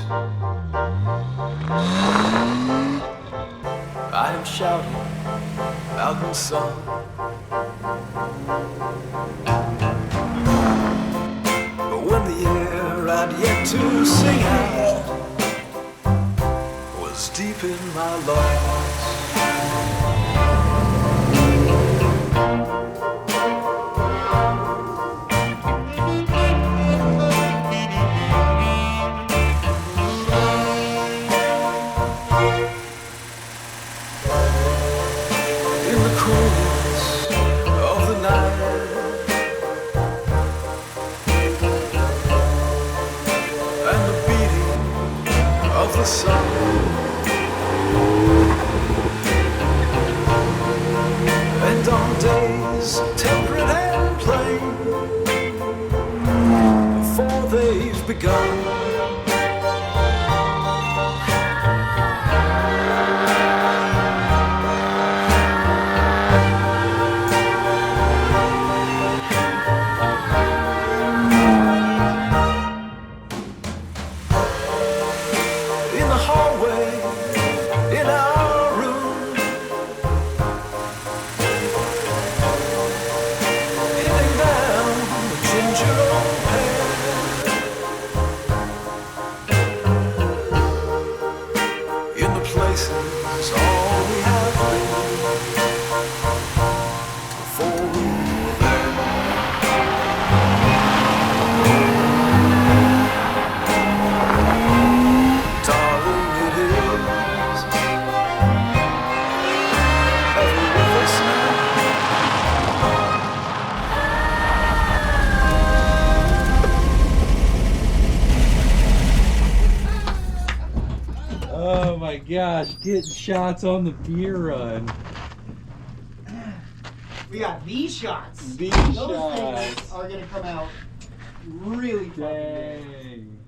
I am shouting Malcolm's song. But when the air I'd yet to sing out was deep in my lungs, in the coolness of the night, and the beating of the sun, and on days temperate and plain, before they've begun, in the hallway, in our room, hitting down the ginger old pear, in the places all we have been before we were there. Darling, it is heavy with us now. Oh my gosh, getting shots on the beer run. We got these shots. These Those shots. things are gonna come out really fucking big. Dang.